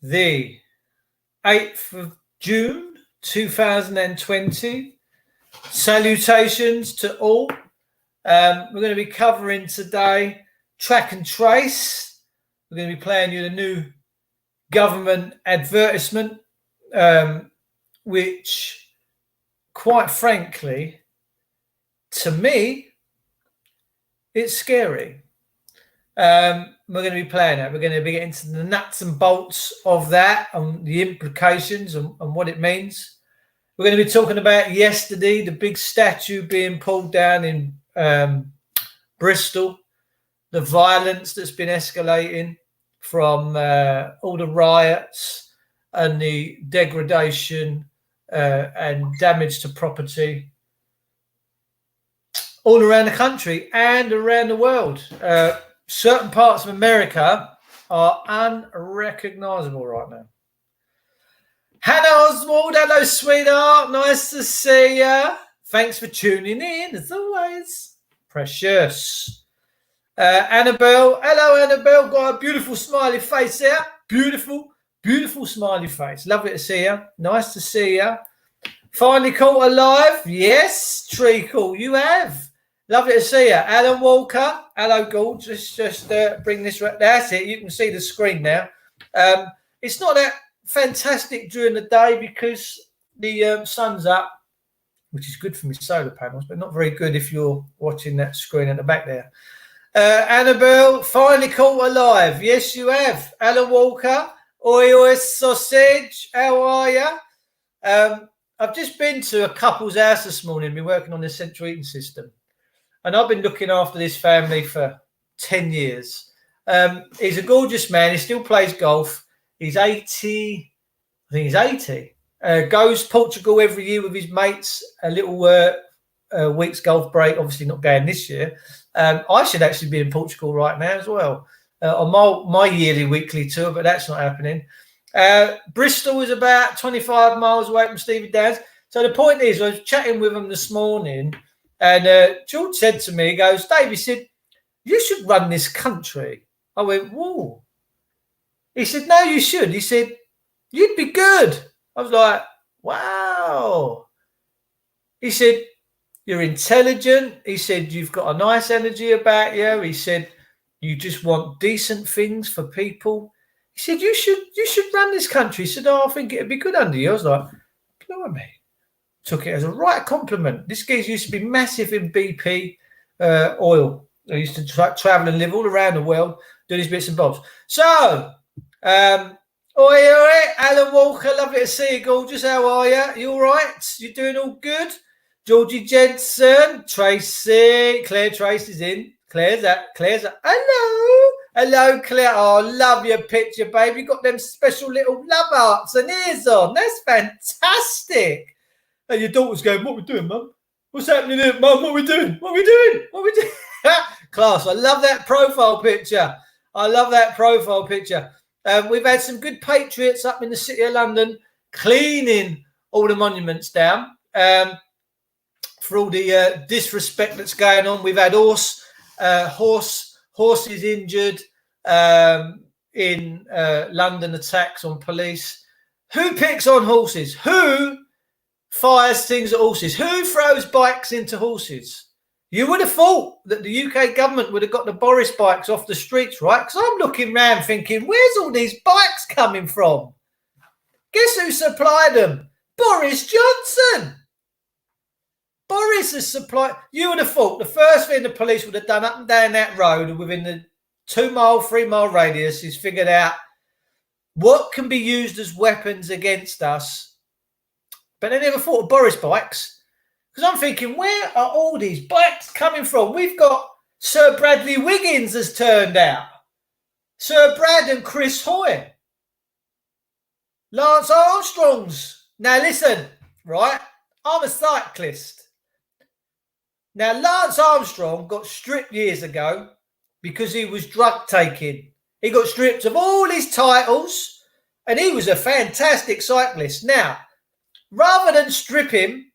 the 8th of June 2020. Salutations to all. We're going to be covering today Track and Trace. We're going to be playing you the new government advertisement, which, quite frankly, to me, it's scary. We're going to be playing that. We're going to be getting into the nuts and bolts of that and the implications and what it means. We're going to be talking about yesterday, the big statue being pulled down in Bristol, the violence that's been escalating from all the riots and the degradation and damage to property all around the country and around the world. Certain parts of America are unrecognizable right now. Hannah Oswald, hello, sweetheart. Nice to see ya. Thanks for tuning in, as always. Precious. Annabelle, hello, Annabelle. Got a beautiful smiley face there. Beautiful, beautiful smiley face. Lovely to see ya. Nice to see ya. Finally caught alive. Yes, Treacle, you have. Lovely to see you. Alan Walker. Hello, Gould. Just bring this right. That's it. You can see the screen now. It's not that fantastic during the day because the sun's up, which is good for my solar panels, but not very good if you're watching that screen at the back there. Annabelle, finally caught alive. Yes, you have. Alan Walker. Oi, oi, sausage. How are you? I've just been to a couple's house this morning. Been working on the central heating system. And I've been looking after this family for 10 years. He's a gorgeous man. He still plays golf. He's 80. I think he's 80. Goes to Portugal every year with his mates. A little week's golf break. Obviously not going this year. I should actually be in Portugal right now as well. On my yearly weekly tour, but that's not happening. Bristol is about 25 miles away from Stevie Downs. So the point is, I was chatting with him this morning. And George said to me, he goes, Dave, he said, you should run this country. I went, whoa. He said, no, you should. He said, you'd be good. I was like, wow. He said, you're intelligent. He said, you've got a nice energy about you. He said, you just want decent things for people. He said, you should run this country. He said, oh, I think it'd be good under you. I was like, blimey. Took it as a right compliment. This geezer used to be massive in BP oil. I used to travel and live all around the world, do these bits and bobs. So, oi, Alan Walker, lovely to see you, gorgeous. How are you? You all right? You doing all good? Georgie Jensen, Tracy, Claire Tracy's in. Claire's up. Hello, Claire. Oh, love your picture, baby. You got them special little love hearts and ears on. That's fantastic. And your daughter's going, what are we doing, Mum? What's happening here, Mum? What are we doing? Class, I love that profile picture. We've had some good patriots up in the city of London cleaning all the monuments down for all the disrespect that's going on. We've had horses injured in London attacks on police. Who picks on horses? Who fires things at horses? Who throws bikes into horses? You would have thought that the UK government would have got the Boris bikes off the streets, right? Because I'm looking around thinking, where's all these bikes coming from? Guess who supplied them? Boris Johnson. Boris has supplied. You would have thought the first thing the police would have done up and down that road within the 3 mile radius is figured out what can be used as weapons against us. But they never thought of Boris bikes. Because I'm thinking, where are all these bikes coming from? We've got Sir Bradley Wiggins has turned out. Sir Brad and Chris Hoy. Lance Armstrong's. Now listen, right? I'm a cyclist. Now, Lance Armstrong got stripped years ago because he was drug taking. He got stripped of all his titles and he was a fantastic cyclist. Now, rather than strip him,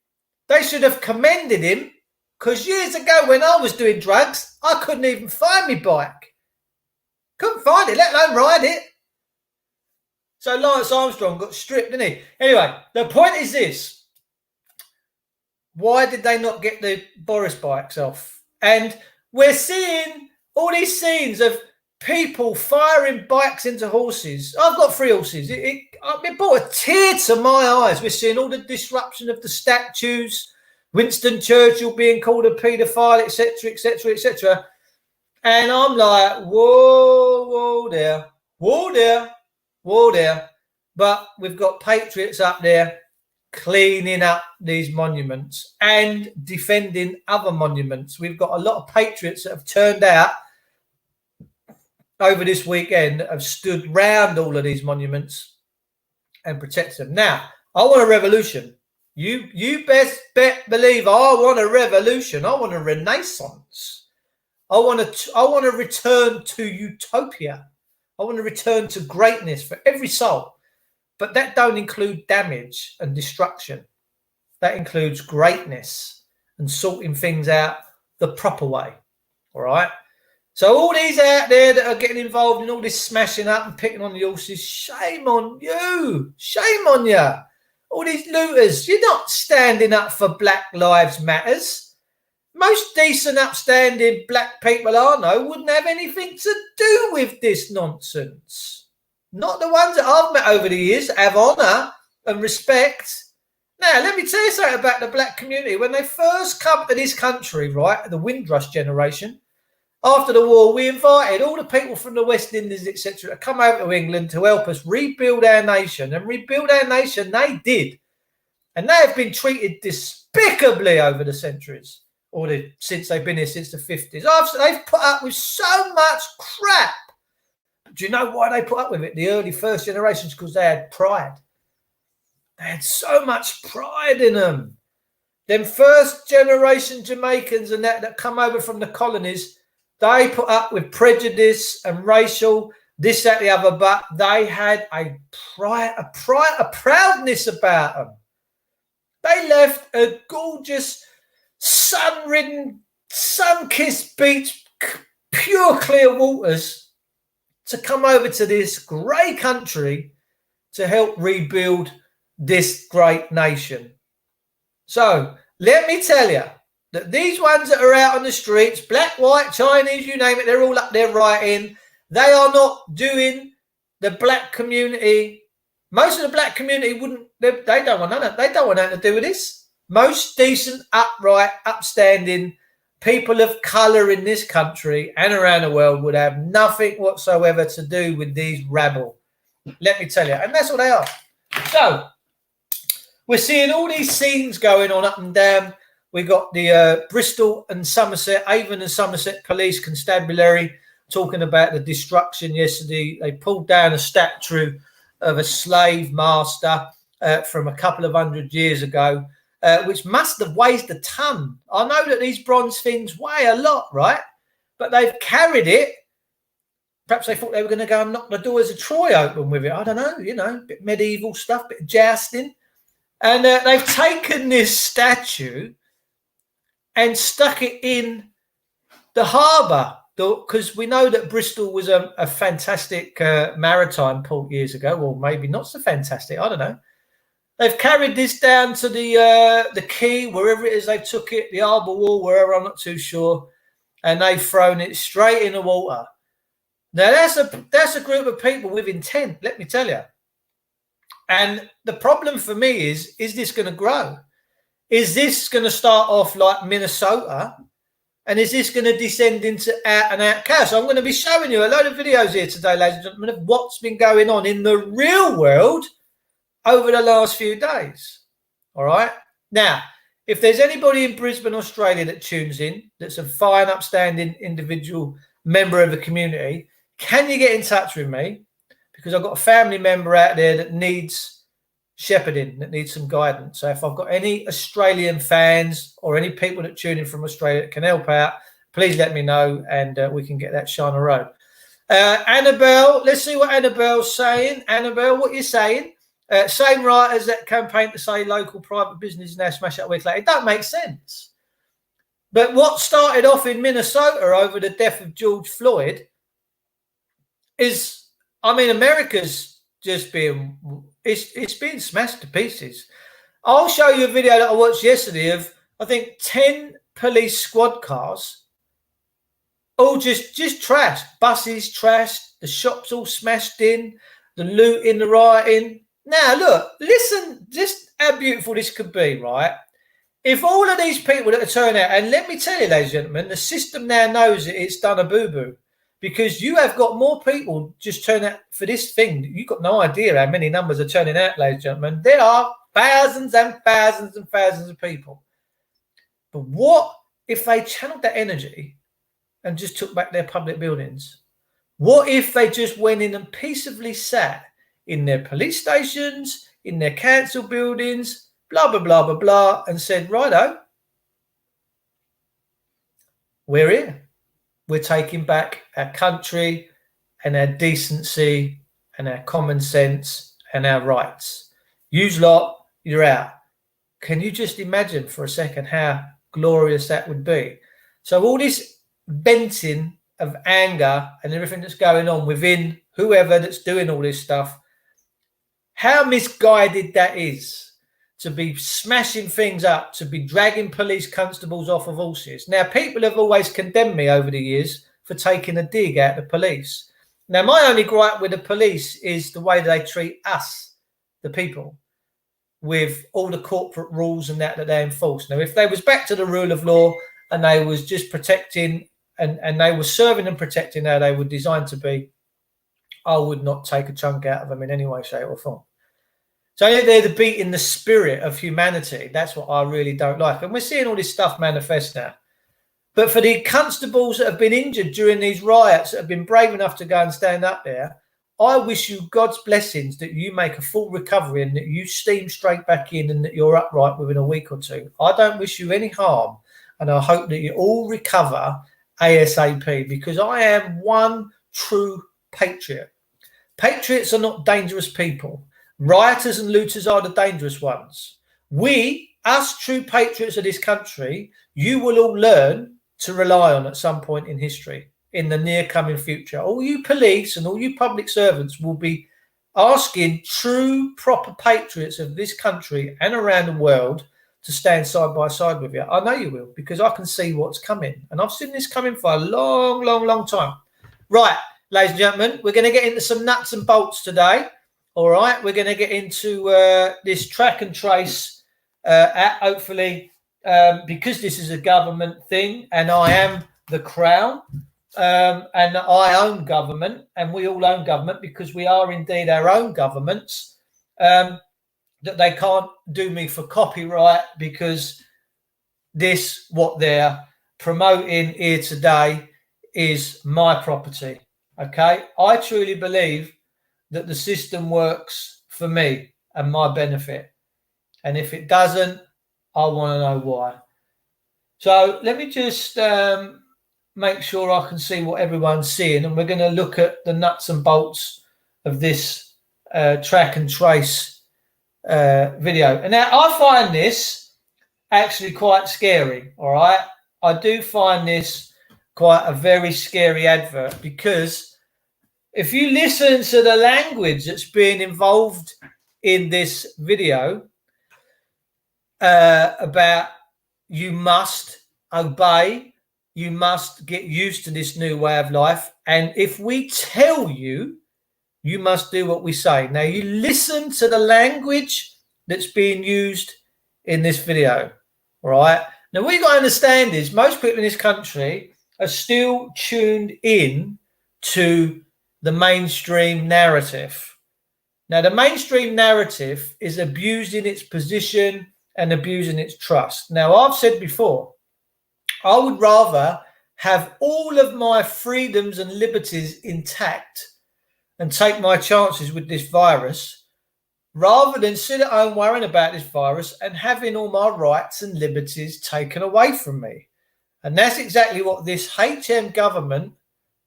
they should have commended him because years ago when I was doing drugs, I couldn't even find my bike. Couldn't find it, let alone ride it. So Lance Armstrong got stripped, didn't he? Anyway, the point is this. Why did they not get the Boris bikes off? And we're seeing all these scenes of people firing bikes into horses. I've got 3 horses. It brought a tear to my eyes. We're seeing all the disruption of the statues, Winston Churchill being called a paedophile, etc., etc., etc. And I'm like, whoa there, whoa there, whoa there. But we've got patriots up there cleaning up these monuments and defending other monuments. We've got a lot of patriots that have turned out over this weekend that have stood round all of these monuments and protected them. Now, I want a revolution. You best bet believe I want a revolution. I want a renaissance. I want to return to utopia. I want to return to greatness for every soul. But that don't include damage and destruction. That includes greatness and sorting things out the proper way. All right? So all these out there that are getting involved in all this smashing up and picking on the horses, shame on you. Shame on you. All these looters, you're not standing up for Black Lives Matters. Most decent, upstanding black people I know wouldn't have anything to do with this nonsense. Not the ones that I've met over the years have honour and respect. Now, let me tell you something about the black community. When they first come to this country, right, the Windrush generation, after the war, we invited all the people from the West Indies, etc., to come over to England to help us rebuild our nation. And rebuild our nation, they did. And they have been treated despicably over the centuries, or since they've been here since the 50s. They've put up with so much crap. Do you know why they put up with it? The early first generations, because they had pride. They had so much pride in them. Them first generation Jamaicans and that come over from the colonies, they put up with prejudice and racial, this, that, the other, but they had a proudness about them. They left a gorgeous, sun-ridden, sun-kissed beach, pure clear waters, to come over to this great country to help rebuild this great nation. So let me tell you that these ones that are out on the streets, black, white, Chinese, you name it, they're all up there writing. They are not doing the black community. Most of the black community they don't want nothing. They don't want nothing to do with this. Most decent, upright, upstanding people of colour in this country and around the world would have nothing whatsoever to do with these rabble. Let me tell you. And that's what they are. So we're seeing all these scenes going on up and down. We got the Bristol and Somerset, Avon and Somerset Police Constabulary talking about the destruction yesterday. They pulled down a statue of a slave master from a couple of 100 years ago, which must have weighed a ton. I know that these bronze things weigh a lot, right? But they've carried it. Perhaps they thought they were going to go and knock the doors of Troy open with it. I don't know, a bit medieval stuff, bit of jousting. And they've taken this statue and stuck it in the harbour, because we know that Bristol was a fantastic maritime port years ago, or maybe not so fantastic, I don't know. They've carried this down to the quay, wherever it is they took it, the harbour wall, wherever, I'm not too sure, and they've thrown it straight in the water. Now, that's a group of people with intent, let me tell you. And the problem for me is this going to grow? Is this going to start off like Minnesota? And is this going to descend into out-and-out chaos? I'm going to be showing you a load of videos here today, ladies and gentlemen, of what's been going on in the real world over the last few days. All right? Now, if there's anybody in Brisbane, Australia that tunes in, that's a fine, upstanding individual member of the community, can you get in touch with me? Because I've got a family member out there that needs shepherding, that needs some guidance. So if I've got any Australian fans or any people that tune in from Australia that can help out, please let me know, and we can get that shine on the road. Annabelle, let's see what Annabelle's saying. Annabelle, what you're saying? Same writers that campaign to say local private business now smash up week later. It don't make sense. But what started off in Minnesota over the death of George Floyd is, I mean, America's just being, it's being smashed to pieces. I'll show you a video that I watched yesterday of, I think, 10 police squad cars, all just trashed. Buses trashed, the shops all smashed in, the looting, the rioting. Now, look, listen, just how beautiful this could be, right? If all of these people that are turning out, and let me tell you, ladies and gentlemen, the system now knows that it's done a boo-boo, because you have got more people just turning out for this thing. You've got no idea how many numbers are turning out, ladies and gentlemen. There are thousands and thousands and thousands of people. But what if they channeled that energy and just took back their public buildings? What if they just went in and peaceably sat in their police stations, in their council buildings, blah, blah, blah, blah, blah, and said, righto, we're here. We're taking back our country and our decency and our common sense and our rights. Use lot, you're out. Can you just imagine for a second how glorious that would be? So all this venting of anger and everything that's going on within whoever that's doing all this stuff, how misguided that is, to be smashing things up, to be dragging police constables off of horses. Now, people have always condemned me over the years for taking a dig at the police. Now, my only gripe with the police is the way they treat us, the people, with all the corporate rules and that they enforce. Now, if they was back to the rule of law and they was just protecting and they were serving and protecting how they were designed to be, I would not take a chunk out of them in any way, shape or form. So they're the beating the spirit of humanity. That's what I really don't like. And we're seeing all this stuff manifest now. But for the constables that have been injured during these riots, that have been brave enough to go and stand up there, I wish you God's blessings that you make a full recovery and that you steam straight back in and that you're upright within a week or two. I don't wish you any harm. And I hope that you all recover ASAP, because I am one true patriot. Patriots are not dangerous people. Rioters and looters are the dangerous ones. We, us true patriots of this country, you will all learn to rely on at some point in history, in the near coming future. All you police and all you public servants will be asking true, proper patriots of this country and around the world to stand side by side with you. I know you will, because I can see what's coming. And I've seen this coming for a long, long, long time. Right, ladies and gentlemen, we're going to get into some nuts and bolts today. All right, we're going to get into this track and trace, hopefully, because this is a government thing and I am the crown and I own government and we all own government because we are indeed our own governments, that they can't do me for copyright, because this, what they're promoting here today, is my property. Okay, I truly believe that the system works for me and my benefit. And if it doesn't, I want to know why. So let me just make sure I can see what everyone's seeing. And we're going to look at the nuts and bolts of this track and trace video. And now I find this actually quite scary. All right. I do find this quite a very scary advert, because if you listen to the language that's being involved in this video about you must obey, you must get used to this new way of life, and if we tell you, you must do what we say. Now, you listen to the language that's being used in this video, all right? Now, what you've got to understand is most people in this country are still tuned in to the mainstream narrative. Now, the mainstream narrative is abusing its position and abusing its trust. Now, I've said before, I would rather have all of my freedoms and liberties intact and take my chances with this virus, rather than sit at home worrying about this virus and having all my rights and liberties taken away from me. And that's exactly what this HM government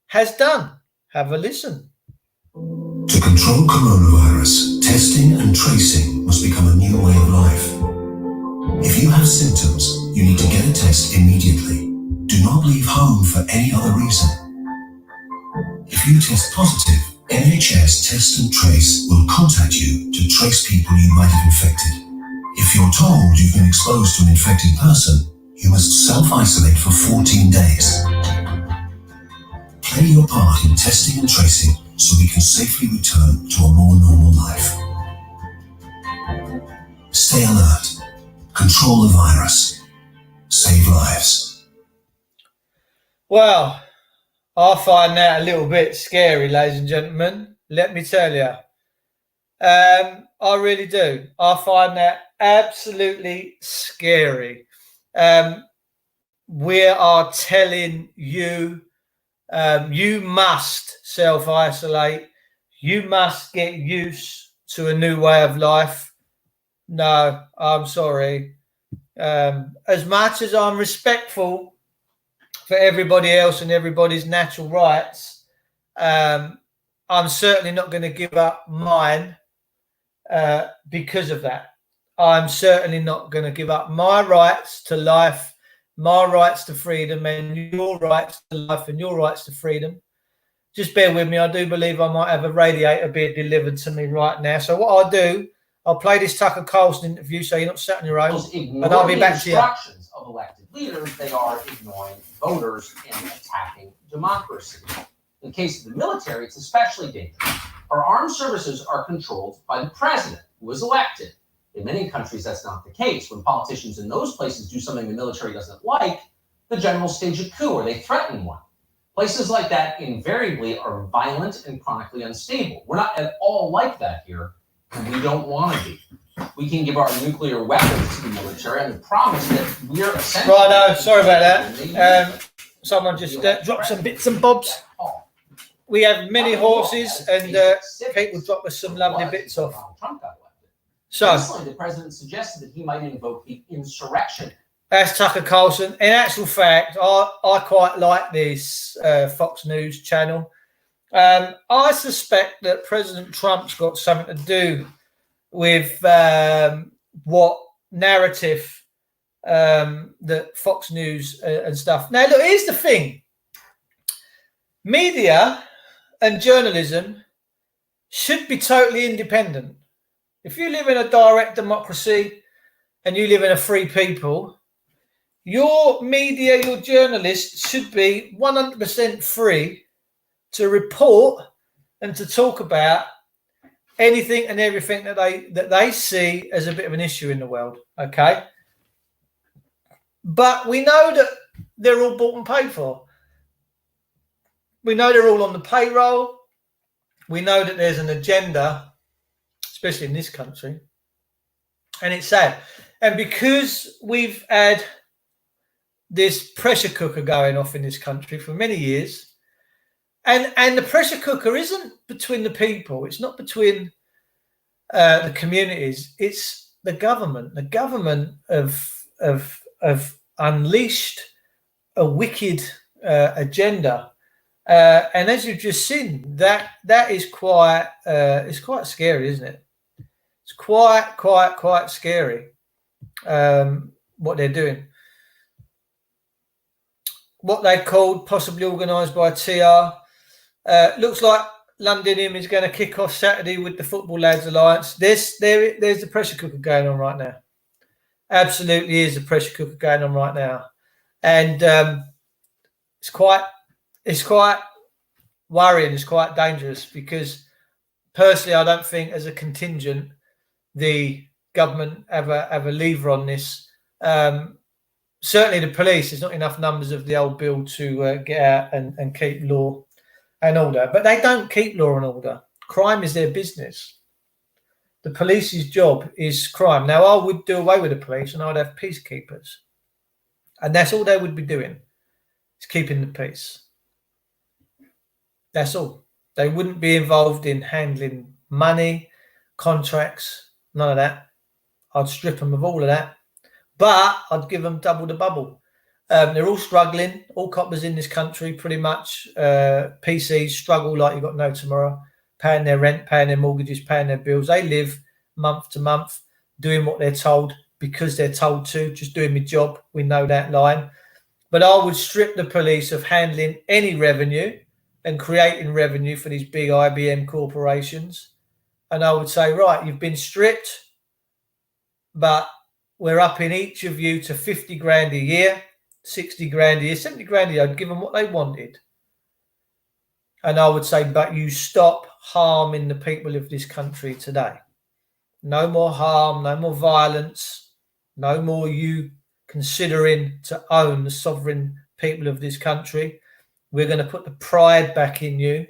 has done. Have a listen. To control coronavirus, testing and tracing must become a new way of life. If you have symptoms, you need to get a test immediately. Do not leave home for any other reason. If you test positive, NHS Test and Trace will contact you to trace people you might have infected. If you're told you've been exposed to an infected person, you must self-isolate for 14 days. Play your part in testing and tracing so we can safely return to a more normal life. Stay alert. Control the virus. Save lives. Well, I find that a little bit scary, ladies and gentlemen. Let me tell you. I really do. I find that absolutely scary. We are telling you, you must self-isolate. You must get used to a new way of life. No, I'm sorry. As much as I'm respectful for everybody else and everybody's natural rights, I'm certainly not going to give up mine because of that. I'm certainly not going to give up my rights to life, my rights to freedom, and your rights to life and your rights to freedom. Just bear with me. I do believe I might have a radiator being delivered to me right now. So what I'll do, I'll play this Tucker Carlson interview so you're not sat on your own, and I'll be back to you. Instructions of elected leaders, they are ignoring voters and attacking democracy. In the case of the military, it's especially dangerous. Our armed services are controlled by the president, who was elected. In many countries, that's not the case. When politicians in those places do something the military doesn't like, the generals stage a coup or they threaten one. Places like that invariably are violent and chronically unstable. We're not at all like that here, and we don't want to be. We can give our nuclear weapons to the military and the promise that we're essentially... Right, sorry about that. Someone just dropped some bits and bobs. We have many horses, and people drop us some lovely bits off. So, the president suggested that he might invoke the insurrection. That's Tucker Carlson. In actual fact, I quite like this Fox News channel. I suspect that President Trump's got something to do with what narrative that Fox News and stuff. Now, look, here's the thing. Media and journalism should be totally independent. If you live in a direct democracy and you live in a free people, your media, your journalists should be 100% free to report and to talk about anything and everything that they see as a bit of an issue in the world. Okay, but we know that they're all bought and paid for. We know they're all on the payroll. We know that there's an agenda, especially in this country, and it's sad. And because we've had this pressure cooker going off in this country for many years, and the pressure cooker isn't between the people. It's not between the communities. It's the government. The government have unleashed a wicked agenda, and as you've just seen, that is quite it's quite scary, isn't it? It's quite scary what they're doing. What they called possibly organised by TR. Looks like Londinium is going to kick off Saturday with the Football Lads Alliance. There's the pressure cooker going on right now. Absolutely is a pressure cooker going on right now, and it's quite worrying. It's quite dangerous because personally, I don't think as a contingent the government have a lever on this. Certainly the police, there's not enough numbers of the old bill to get out and keep law and order. But they don't keep law and order. Crime is their business. The police's job is crime. Now, I would do away with the police and I'd have peacekeepers. And that's all they would be doing, is keeping the peace. That's all. They wouldn't be involved in handling money, contracts, none of that. I'd strip them of all of that. But I'd give them double the bubble. They're all struggling. All coppers in this country, pretty much. PCs struggle like you've got no tomorrow, paying their rent, paying their mortgages, paying their bills. They live month to month, doing what they're told because they're told to, just doing my job. We know that line. But I would strip the police of handling any revenue, and creating revenue for these big IBM corporations. And I would say, right, you've been stripped, but we're upping each of you to 50 grand a year, 60 grand a year, 70 grand a year. I'd give them what they wanted. And I would say, but you stop harming the people of this country today. No more harm, no more violence, no more you considering to own the sovereign people of this country. We're going to put the pride back in you,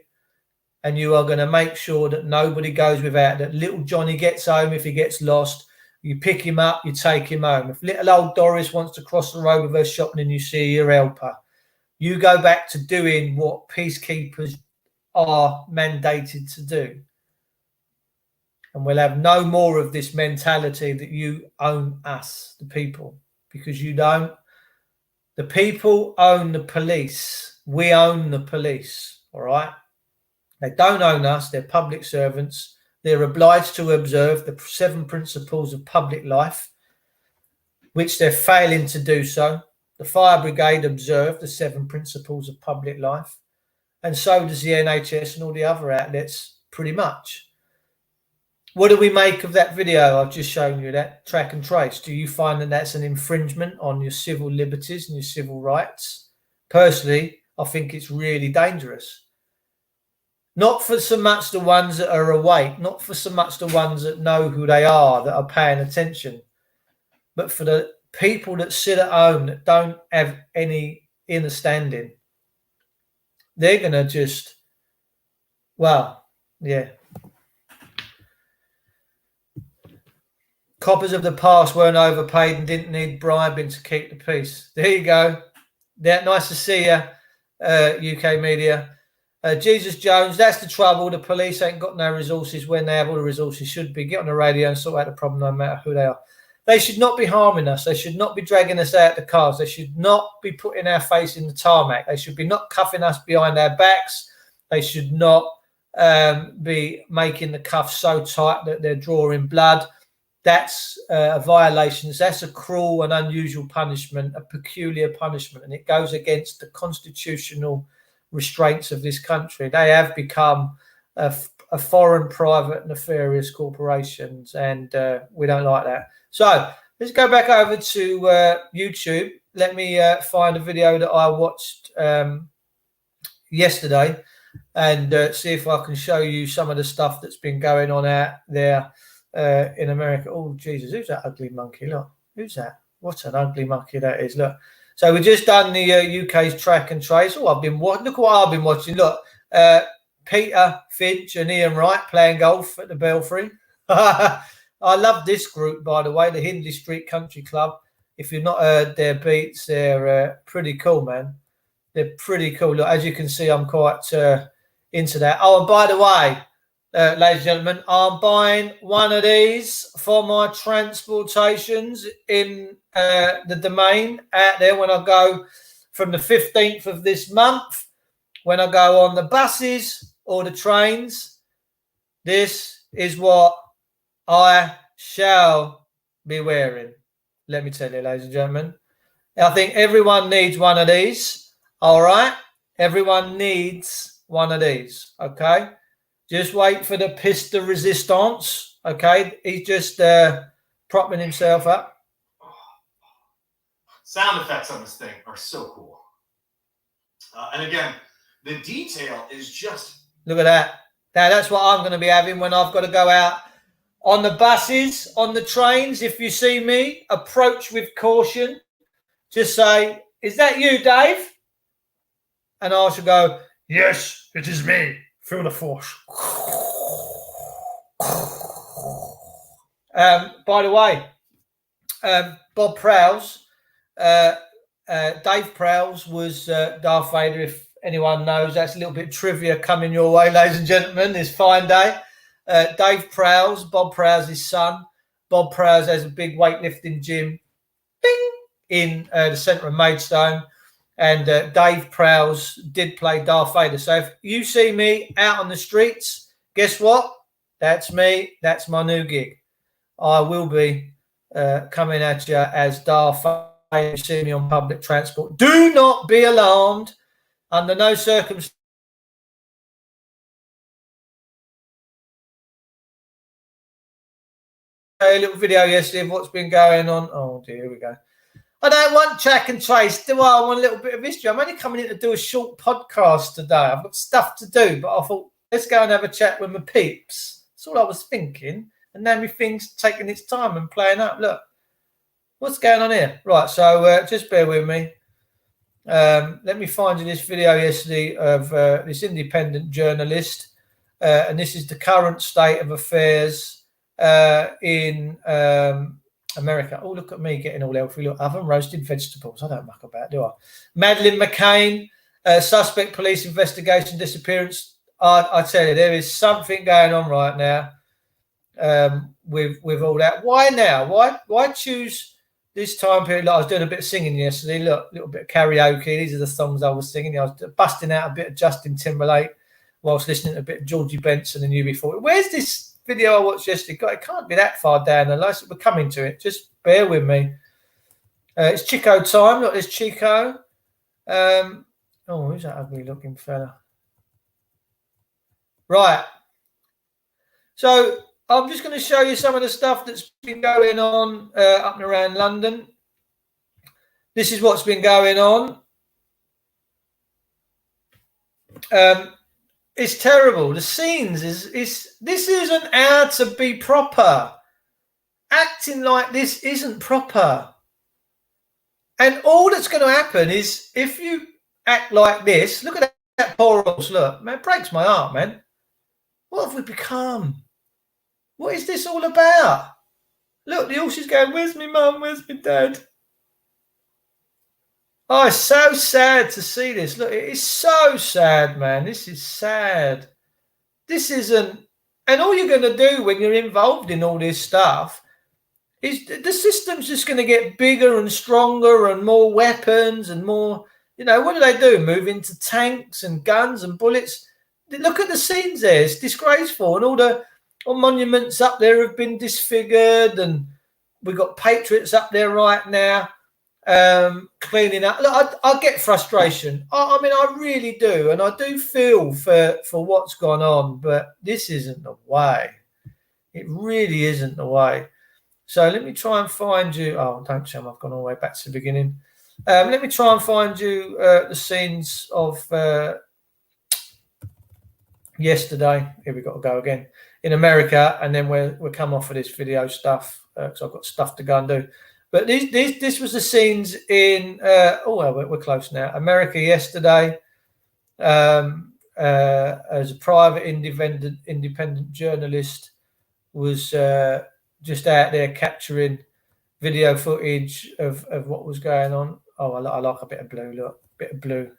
and you are going to make sure that nobody goes without, that little Johnny gets home if he gets lost. You pick him up, you take him home. If little old Doris wants to cross the road with her shopping and you see your helper, you go back to doing what peacekeepers are mandated to do. And we'll have no more of this mentality that you own us, the people, because you don't. The people own the police. We own the police, all right? They don't own us. They're public servants. They're obliged to observe the 7 principles of public life, which they're failing to do so. The fire brigade observe the 7 principles of public life, and so does the NHS and all the other outlets, pretty much. What do we make of that video I've just shown you, that track and trace? Do you find that that's an infringement on your civil liberties and your civil rights? Personally, I think it's really dangerous. Not for so much the ones that are awake, not for so much the ones that know who they are, that are paying attention, but for the people that sit at home that don't have any understanding. They're going to just, well, yeah. Coppers of the past weren't overpaid and didn't need bribing to keep the peace. There you go. Nice to see you, UK media. Jesus Jones, that's the trouble. The police ain't got no resources when they have all the resources should be. Get on the radio and sort out the problem no matter who they are. They should not be harming us. They should not be dragging us out the cars. They should not be putting our face in the tarmac. They should be not cuffing us behind our backs. They should not be making the cuffs so tight that they're drawing blood. That's a violation. That's a cruel and unusual punishment, a peculiar punishment, and it goes against the constitutional restraints of this country. They have become a foreign, private, nefarious corporations, and we don't like that. So let's go back over to YouTube. Let me find a video that I watched yesterday and see if I can show you some of the stuff that's been going on out there in America. Oh, Jesus, who's that ugly monkey? Look, who's that? What an ugly monkey that is. Look. So we just done the UK's track and trace. Oh, I've been watching. Look what I've been watching. Look, Peter Finch and Ian Wright playing golf at the Belfry. I love this group, by the way, the Hindley Street Country Club. If you've not heard their beats, they're pretty cool, man. They're pretty cool. Look, as you can see, I'm quite into that. Oh, and by the way, ladies and gentlemen, I'm buying one of these for my transportations in the domain out there when I go from the 15th of this month, when I go on the buses or the trains. This is what I shall be wearing. Let me tell you, ladies and gentlemen, I think everyone needs one of these. All right? Everyone needs one of these. Okay? Just wait for the piste de resistance. Okay? He's just propping himself up. Sound effects on this thing are so cool. And again, the detail is just... Look at that. Now, that's what I'm going to be having when I've got to go out on the buses, on the trains. If you see me, approach with caution. Just say, is that you, Dave? And I shall go, yes, it is me. Feel the force. By the way, Bob Prowse, Dave Prowse was Darth Vader. If anyone knows, that's a little bit of trivia coming your way, ladies and gentlemen, this fine day. Dave Prowse, Bob Prowse's son. Bob Prowse has a big weightlifting gym in the centre of Maidstone. And Dave Prowse did play Darth Vader. So if you see me out on the streets, guess what? That's me. That's my new gig. I will be coming at you as Darth Vader. You see me on public transport. Do not be alarmed. Under no circumstances a little video yesterday of what's been going on. Oh dear, here we go. I don't want track and trace, do I? I want a little bit of history. I'm only coming in to do a short podcast today. I've got stuff to do, but I thought, let's go and have a chat with my peeps. That's all I was thinking. And now my thing's taking its time and playing up. Look, what's going on here? Right, so just bear with me. Let me find you this video yesterday of this independent journalist. And this is the current state of affairs in America. Oh, look at me getting all healthy. Look, oven roasted vegetables. I don't muck about, do I? Madeleine McCain, suspect police investigation disappearance. I tell you, there is something going on right now with all that. Why now? Why choose this time period? Like I was doing a bit of singing yesterday. Look, a little bit of karaoke. These are the songs I was singing. I was busting out a bit of Justin Timberlake whilst listening to a bit of Georgie Benson and UB40. Where's this video I watched yesterday? God, it can't be that far down unless we're coming to it. Just bear with me. It's Chico time. Look, there's Chico. Oh, who's that ugly looking fella? Right. So I'm just going to show you some of the stuff that's been going on up and around London. This is what's been going on. It's terrible. The scenes this isn't how to be proper. Acting like this isn't proper. And all that's going to happen is if you act like this, look at that poor horse. Look, man, it breaks my heart, man. What have we become? What is this all about? Look, the horse is going, where's my mum? Where's my dad? Oh, it's so sad to see this. Look, it is so sad, man. This is sad. This isn't... And all you're going to do when you're involved in all this stuff is the system's just going to get bigger and stronger and more weapons and more... You know, what do? Move into tanks and guns and bullets. Look at the scenes there. It's disgraceful. And all the monuments up there have been disfigured and we've got patriots up there right now. Cleaning up. Look, I get frustration. I mean, I really do, and I do feel for what's gone on. But this isn't the way. It really isn't the way. So let me try and find you. Oh, don't tell me I've gone all the way back to the beginning. Let me try and find you the scenes of yesterday. Here we got to go again in America, and then we'll come off of this video stuff because I've got stuff to go and do. But this was the scenes in we're close now. America yesterday, as a private independent journalist was just out there capturing video footage of what was going on. Oh, I like a bit of blue. Look, a bit of blue.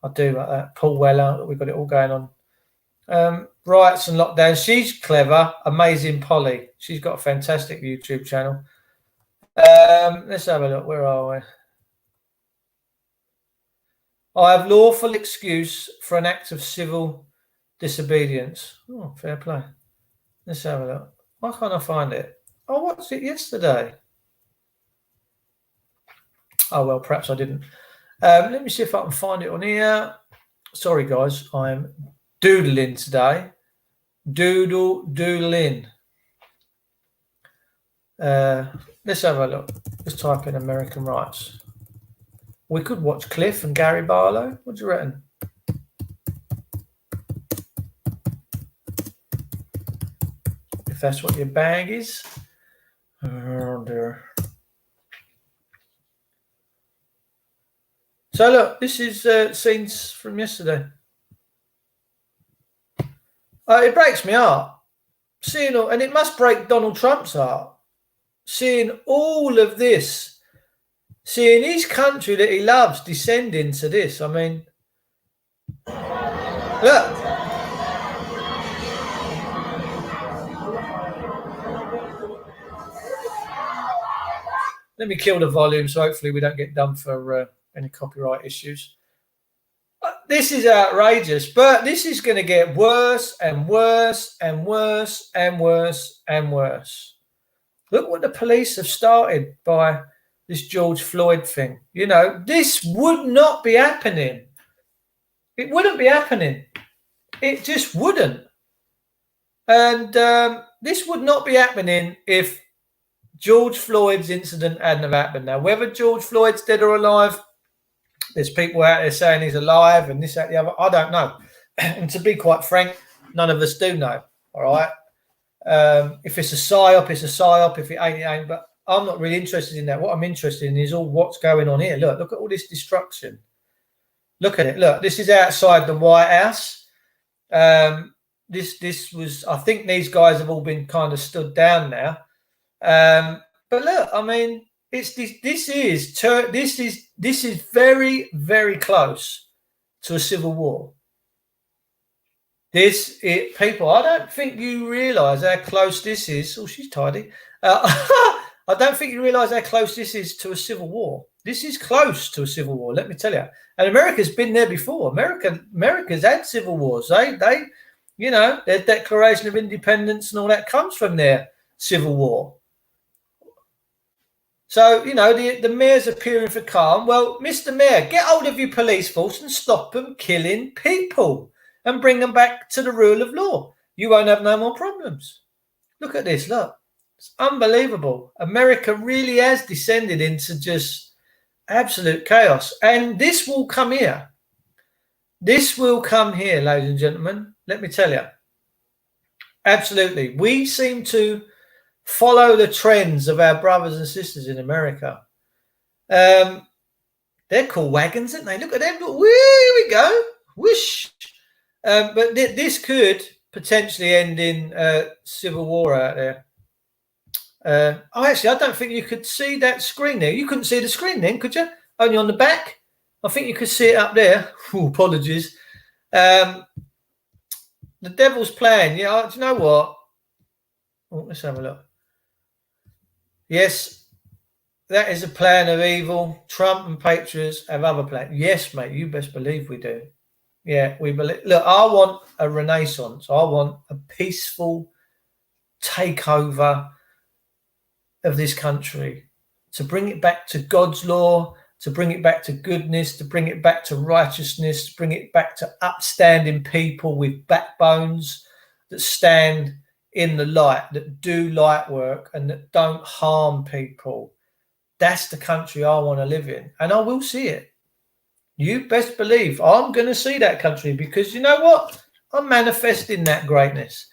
I do like that. Paul Weller. We've got it all going on. Riots and lockdowns. She's clever. Amazing Polly. She's got a fantastic YouTube channel. Let's have a look. Where are we? I have lawful excuse for an act of civil disobedience. Oh, fair play. Let's have a look. Why can't I find it? I watched it yesterday. Oh, well, perhaps I didn't. Let me see if I can find it on here. Sorry, guys. I'm doodling today. Doodling. Let's have a look. Let's type in American rights. We could watch Cliff and Gary Barlow. What do you reckon? If that's what your bag is. Oh dear. So look, this is scenes from yesterday. It breaks my heart. Seeing all, and it must break Donald Trump's heart. Seeing all of this, seeing his country that he loves descend into this. I mean, look. Let me kill the volume so hopefully we don't get done for any copyright issues. This is outrageous, but this is going to get worse and worse and worse and worse and worse. Look what the police have started by this George Floyd thing. You know, this would not be happening. It wouldn't be happening. It just wouldn't. And this would not be happening if George Floyd's incident hadn't have happened. Now, whether George Floyd's dead or alive, there's people out there saying he's alive and this, that, the other. I don't know. And to be quite frank, none of us do know. All right. If it's a psyop, it's a psyop. If it ain't, it ain't. But I'm not really interested in that. What I'm interested in is all what's going on here. Look at all this destruction. Look at it. Look, this is outside the White House. This was, I think these guys have all been kind of stood down now. But look, I mean, it's this is very, very close to a civil war. People, I don't think you realise how close this is. Oh, she's tidy. I don't think you realise how close this is to a civil war. This is close to a civil war, let me tell you. And America's been there before. America's had civil wars. They, you know, their Declaration of Independence and all that comes from their civil war. So, you know, the mayor's appearing for calm. Well, Mr. Mayor, get hold of your police force and stop them killing people and bring them back to the rule of law. You won't have no more problems. Look at this, look. It's unbelievable. America really has descended into just absolute chaos. And this will come here. This will come here, ladies and gentlemen. Let me tell you. Absolutely. We seem to follow the trends of our brothers and sisters in America. They're called wagons, aren't they? Look at them. Here we go. Whoosh. But this could potentially end in civil war out there. Actually, I don't think you could see that screen there. You couldn't see the screen then, could you? Only on the back. I think you could see it up there. Ooh, apologies. The devil's plan. Yeah, do you know what? Oh, let's have a look. Yes, that is a plan of evil. Trump and patriots have other plans. Yes, mate, you best believe we do. Yeah, we believe. Look, I want a renaissance. I want a peaceful takeover of this country, to bring it back to God's law, to bring it back to goodness, to bring it back to righteousness, to bring it back to upstanding people with backbones that stand in the light, that do light work and that don't harm people. That's the country I want to live in, and I will see it. You best believe I'm going to see that country, because you know what? I'm manifesting that greatness.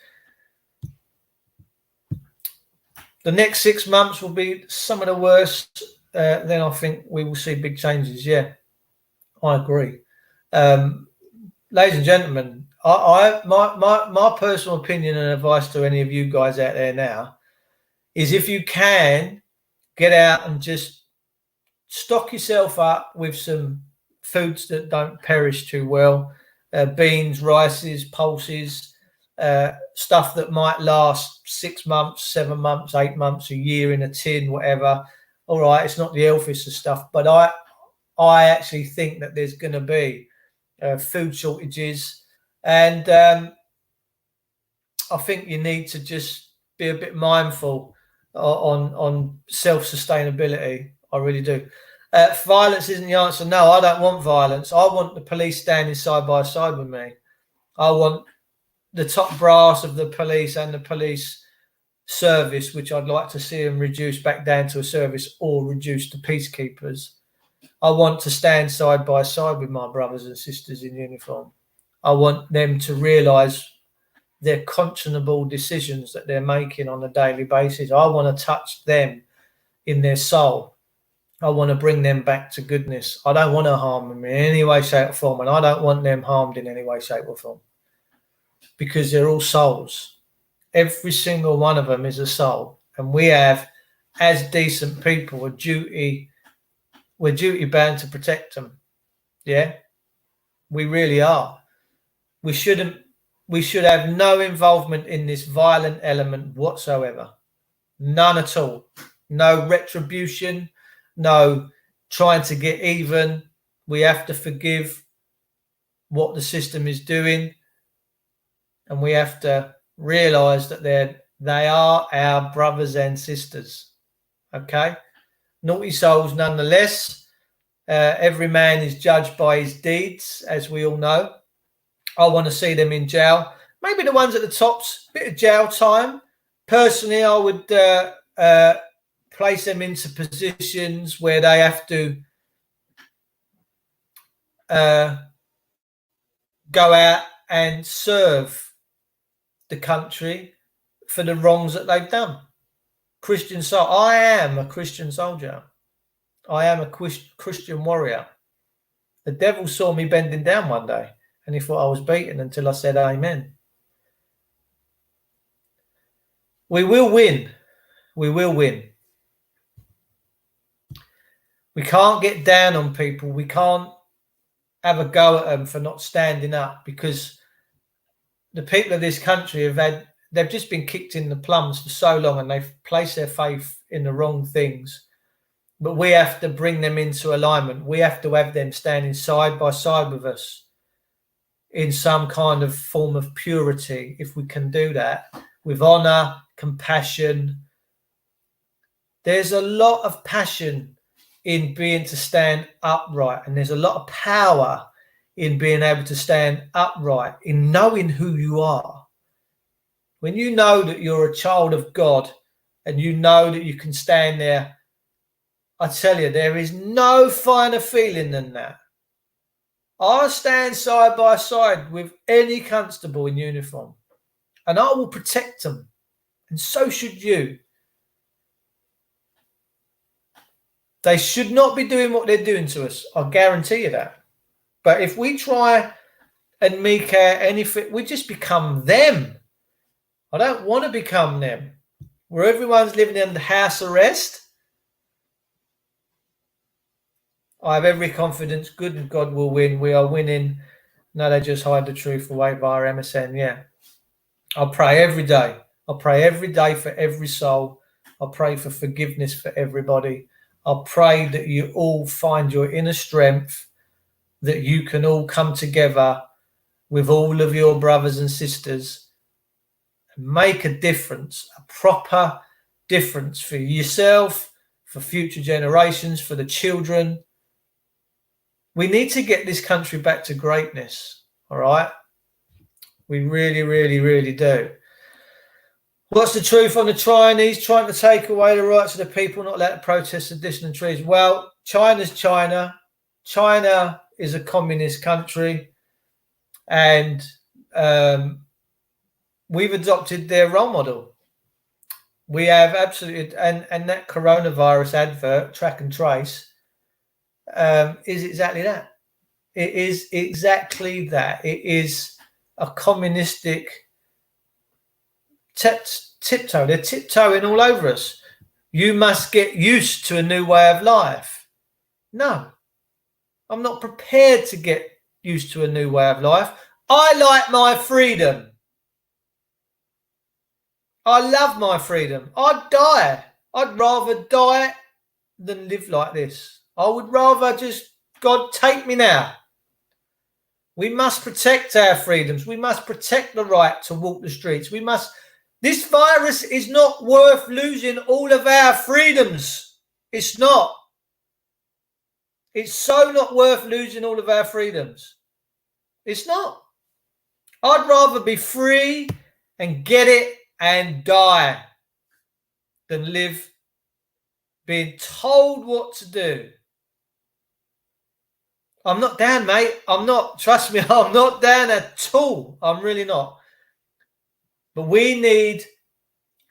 The next 6 months will be some of the worst. Then I think we will see big changes. Yeah, I agree. Ladies and gentlemen, my personal opinion and advice to any of you guys out there now is, if you can, get out and just stock yourself up with some foods that don't perish too well, beans, rices, pulses, stuff that might last 6 months, 7 months, 8 months, a year in a tin, whatever. All right, it's not the healthiest of stuff, but I actually think that there's going to be food shortages, and I think you need to just be a bit mindful on self-sustainability. I really do. Violence isn't the answer. No, I don't want violence. I want the police standing side by side with me. I want the top brass of the police and the police service, which I'd like to see them reduce back down to a service or reduce to peacekeepers. I want to stand side by side with my brothers and sisters in uniform. I want them to realise their conscionable decisions that they're making on a daily basis. I want to touch them in their soul. I want to bring them back to goodness. I don't want to harm them in any way, shape or form, and I don't want them harmed in any way, shape or form, because they're all souls. Every single one of them is a soul, and we have, as decent people, a duty. We're duty bound to protect them. Yeah, we really are. We should have no involvement in this violent element whatsoever. None at all. No retribution, no trying to get even. We have to forgive what the system is doing, and we have to realise that they are our brothers and sisters. Okay? Naughty souls nonetheless. Every man is judged by his deeds, as we all know. I want to see them in jail. Maybe the ones at the tops, bit of jail time. Personally, I would place them into positions where they have to go out and serve the country for the wrongs that they've done. Christian soul. I am a Christian soldier. I am a Christian warrior. The devil saw me bending down one day and he thought I was beaten until I said amen. We will win. We will win. We can't get down on people. We can't have a go at them for not standing up, because the people of this country they've just been kicked in the plums for so long and they've placed their faith in the wrong things. But we have to bring them into alignment. We have to have them standing side by side with us in some kind of form of purity, if we can do that, with honor, compassion. There's a lot of passion in being to stand upright, and there's a lot of power in being able to stand upright, in knowing who you are. When you know that you're a child of God and you know that you can stand there, I tell you, there is no finer feeling than that. I'll stand side by side with any constable in uniform and I will protect them, and so should you. They should not be doing what they're doing to us. I guarantee you that. But if we try and make anything, we just become them. I don't want to become them, where everyone's living under house arrest. I have every confidence good and God will win. We are winning. No, they just hide the truth away via MSN. Yeah. I pray every day. I pray every day for every soul. I pray for forgiveness for everybody. I pray that you all find your inner strength, that you can all come together with all of your brothers and sisters and make a difference, a proper difference for yourself, for future generations, for the children. We need to get this country back to greatness, all right? We really, really, really do. What's the truth on the Chinese trying to take away the rights of the people, not let the protest additional trees? Well, China's China. China is a communist country, and we've adopted their role model. We have absolutely, and that coronavirus advert, track and trace, is exactly that. It is exactly that. It is a communistic tiptoe. They're tiptoeing all over us. You must get used to a new way of life. No, I'm not prepared to get used to a new way of life. I like my freedom. I love my freedom. I'd die. I'd rather die than live like this. I would rather just, God, take me now. We must protect our freedoms. We must protect the right to walk the streets. This virus is not worth losing all of our freedoms. It's not. It's so not worth losing all of our freedoms. It's not. I'd rather be free and get it and die than live being told what to do. I'm not down, mate. I'm not. Trust me, I'm not down at all. I'm really not. But we need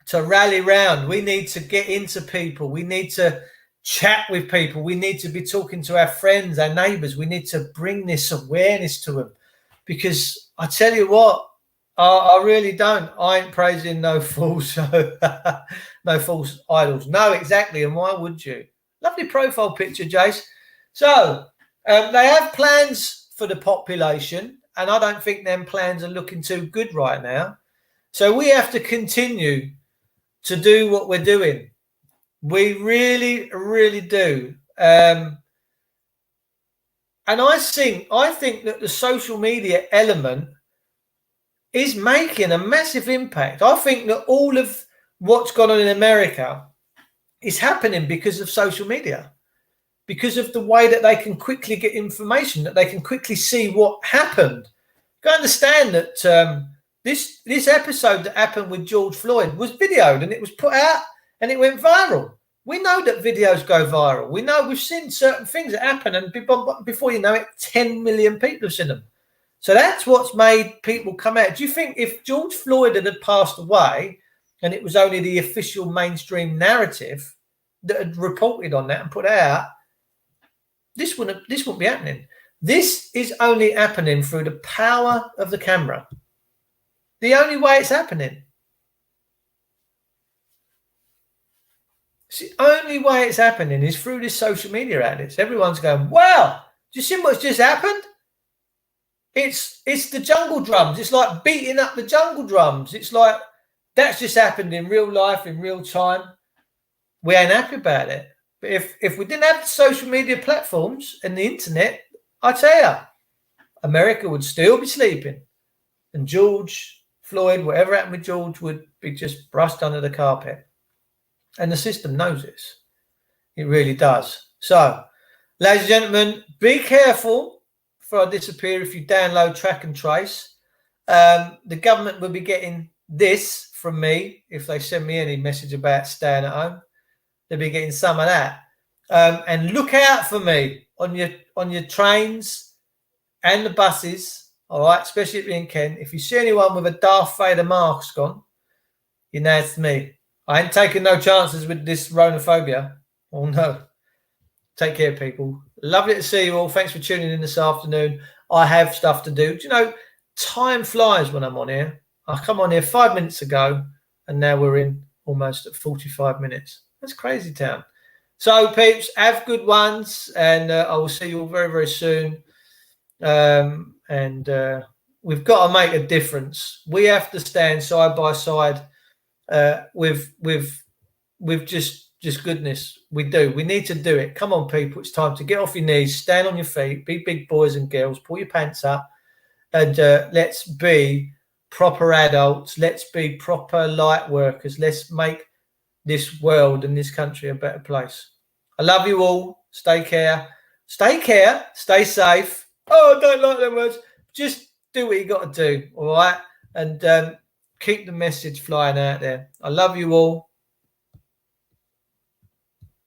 to rally round. We need to get into people. We need to chat with people. We need to be talking to our friends, our neighbours. We need to bring this awareness to them. Because I tell you what, I really don't. I ain't praising no false, no false idols. No, exactly. And why would you? Lovely profile picture, Jace. So they have plans for the population, and I don't think them plans are looking too good right now. So we have to continue to do what we're doing. We really, really do. And I think that the social media element is making a massive impact. I think that all of what's gone on in America is happening because of social media, because of the way that they can quickly get information, that they can quickly see what happened. You understand that this episode that happened with George Floyd was videoed and it was put out and it went viral. We know that videos go viral. We know we've seen certain things that happen, and before you know it, 10 million people have seen them. So that's what's made people come out. Do you think if George Floyd had passed away and it was only the official mainstream narrative that had reported on that and put it out, this wouldn't be happening. This is only happening through the power of the camera. The only way it's happening. It's the only way it's happening is through this social media outlets. Everyone's going, wow, do you see what's just happened? It's the jungle drums. It's like beating up the jungle drums. It's like that's just happened in real life, in real time. We ain't happy about it. But if we didn't have the social media platforms and the internet, I tell you, America would still be sleeping. And George Floyd, whatever happened with George, would be just brushed under the carpet. And the system knows this. It really does. So, ladies and gentlemen, be careful before I disappear if you download Track and Trace. The government will be getting this from me if they send me any message about staying at home. They'll be getting some of that. And look out for me on your trains and the buses, all right, especially at in Kent. If you see anyone with a Darth Vader mask on, you know it's me. I ain't taking no chances with this rhinophobia. Oh, no. Take care, people. Lovely to see you all. Thanks for tuning in this afternoon. I have stuff to do. Do you know, time flies when I'm on here. I come on here 5 minutes ago, and now we're in almost at 45 minutes. That's crazy town. So, peeps, have good ones, and I will see you all very, very soon. We've got to make a difference. We have to stand side by side with just goodness. We do. We need to do it. Come on, people. It's time to get off your knees, stand on your feet, be big boys and girls, pull your pants up, and let's be proper adults. Let's be proper light workers. Let's make this world and this country a better place. I love you all. Stay care. Stay safe. Oh, I don't like them words. Just do what you got to do, all right? And keep the message flying out there. I love you all.